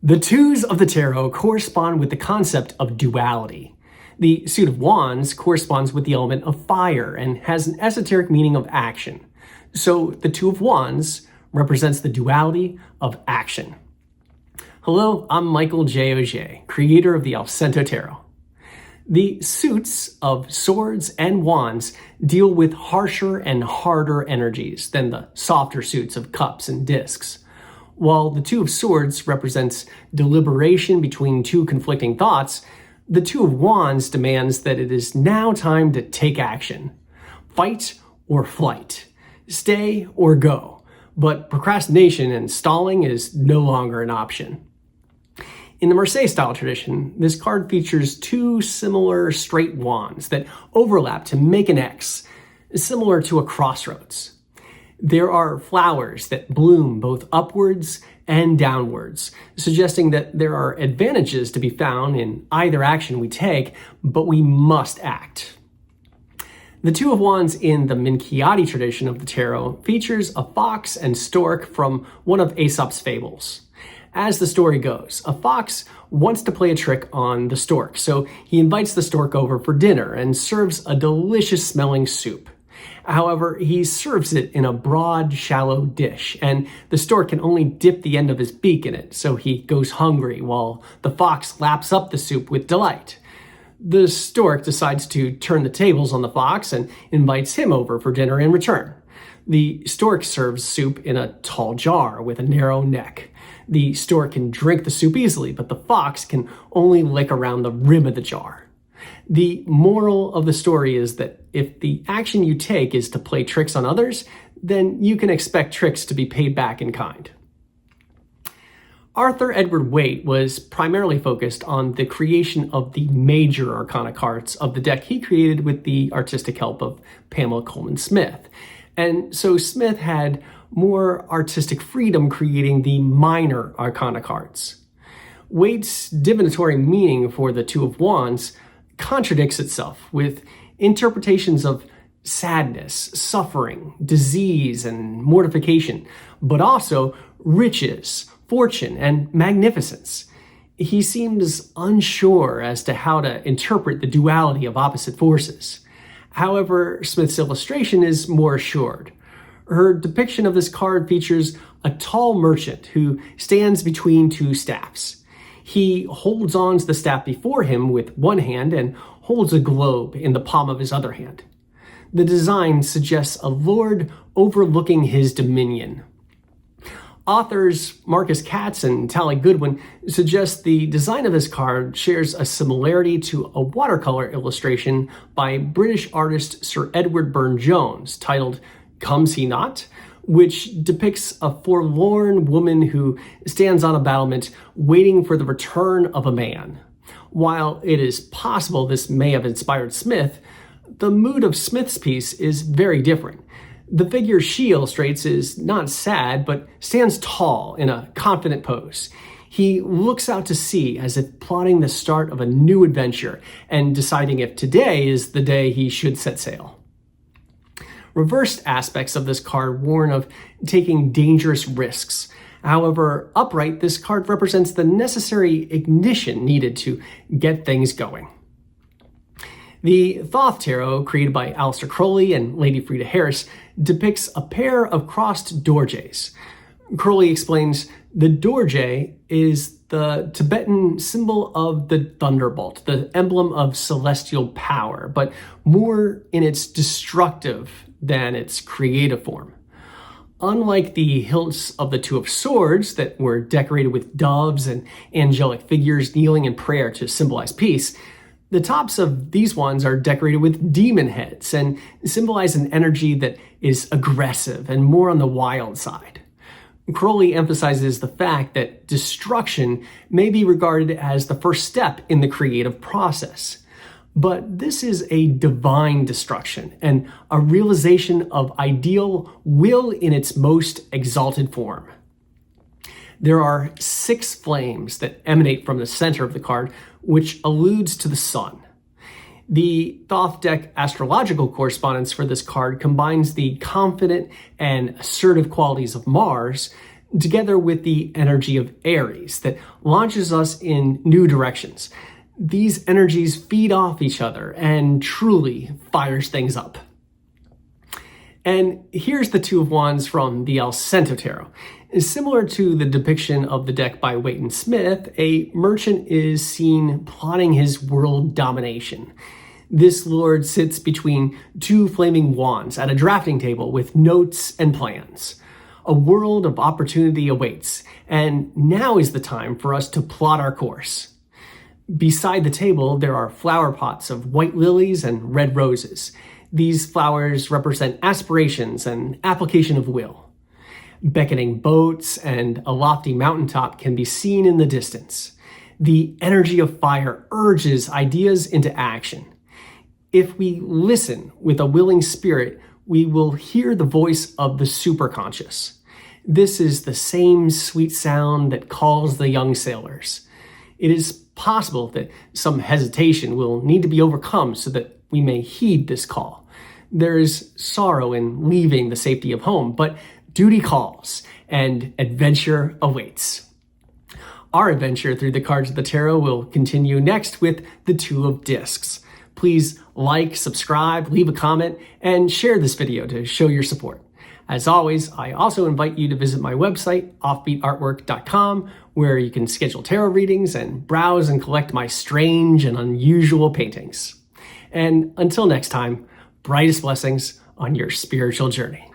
The twos of the tarot correspond with the concept of duality. The suit of wands corresponds with the element of fire and has an esoteric meaning of action. So the two of wands represents the duality of action. Hello, I'm Michael J. Auger, creator of the Allcento Tarot. The suits of swords and wands deal with harsher and harder energies than the softer suits of cups and discs. While the two of swords represents deliberation between two conflicting thoughts, the two of wands demands that it is now time to take action. Fight or flight. Stay or go. But procrastination and stalling is no longer an option. In the Marseille-style tradition, this card features two similar straight wands that overlap to make an X, similar to a crossroads. There are flowers that bloom both upwards and downwards, suggesting that there are advantages to be found in either action we take, but we must act. The two of wands in the Minchiati tradition of the tarot features a fox and stork from one of Aesop's fables. As the story goes, a fox wants to play a trick on the stork, so he invites the stork over for dinner and serves a delicious smelling soup. However, he serves it in a broad, shallow dish, and the stork can only dip the end of his beak in it, so he goes hungry while the fox laps up the soup with delight. The stork decides to turn the tables on the fox and invites him over for dinner in return. The stork serves soup in a tall jar with a narrow neck. The stork can drink the soup easily, but the fox can only lick around the rim of the jar. The moral of the story is that if the action you take is to play tricks on others, then you can expect tricks to be paid back in kind. Arthur Edward Waite was primarily focused on the creation of the major arcana cards of the deck he created with the artistic help of Pamela Coleman Smith. And so Smith had more artistic freedom creating the minor arcana cards. Waite's divinatory meaning for the two of wands contradicts itself with interpretations of sadness, suffering, disease, and mortification, but also riches, fortune, and magnificence. He seems unsure as to how to interpret the duality of opposite forces. However, Smith's illustration is more assured. Her depiction of this card features a tall merchant who stands between two staffs. He holds on to the staff before him with one hand and holds a globe in the palm of his other hand. The design suggests a lord overlooking his dominion. Authors Marcus Katz and Tally Goodwin suggest the design of this card shares a similarity to a watercolor illustration by British artist Sir Edward Burne-Jones titled Comes He Not?, which depicts a forlorn woman who stands on a battlement waiting for the return of a man. While it is possible this may have inspired Smith, the mood of Smith's piece is very different. The figure she illustrates is not sad, but stands tall in a confident pose. He looks out to sea as if plotting the start of a new adventure and deciding if today is the day he should set sail. Reversed aspects of this card warn of taking dangerous risks. However, upright, this card represents the necessary ignition needed to get things going. The Thoth Tarot, created by Aleister Crowley and Lady Frida Harris, depicts a pair of crossed dorjes. Crowley explains the dorje is the Tibetan symbol of the thunderbolt, the emblem of celestial power, but more in its destructive than its creative form. Unlike the hilts of the Two of Swords that were decorated with doves and angelic figures kneeling in prayer to symbolize peace, the tops of these ones are decorated with demon heads and symbolize an energy that is aggressive and more on the wild side. Crowley emphasizes the fact that destruction may be regarded as the first step in the creative process. But this is a divine destruction and a realization of ideal will in its most exalted form. There are 6 flames that emanate from the center of the card, which alludes to the sun. The Thoth deck astrological correspondence for this card combines the confident and assertive qualities of Mars, together with the energy of Aries that launches us in new directions. These energies feed off each other and truly fires things up. And here's the Two of Wands from the Allcento Tarot. Similar to the depiction of the deck by Waite and Smith, a merchant is seen plotting his world domination. This lord sits between two flaming wands at a drafting table with notes and plans. A world of opportunity awaits, and now is the time for us to plot our course. Beside the table, there are flower pots of white lilies and red roses. These flowers represent aspirations and application of will. Beckoning boats and a lofty mountaintop can be seen in the distance. The energy of fire urges ideas into action. If we listen with a willing spirit, we will hear the voice of the superconscious. This is the same sweet sound that calls the young sailors. It is possible that some hesitation will need to be overcome so that we may heed this call. There is sorrow in leaving the safety of home, but duty calls and adventure awaits. Our adventure through the cards of the tarot will continue next with the Two of Discs. Please like, subscribe, leave a comment, and share this video to show your support. As always, I also invite you to visit my website, offbeatartwork.com, where you can schedule tarot readings and browse and collect my strange and unusual paintings. And until next time, brightest blessings on your spiritual journey.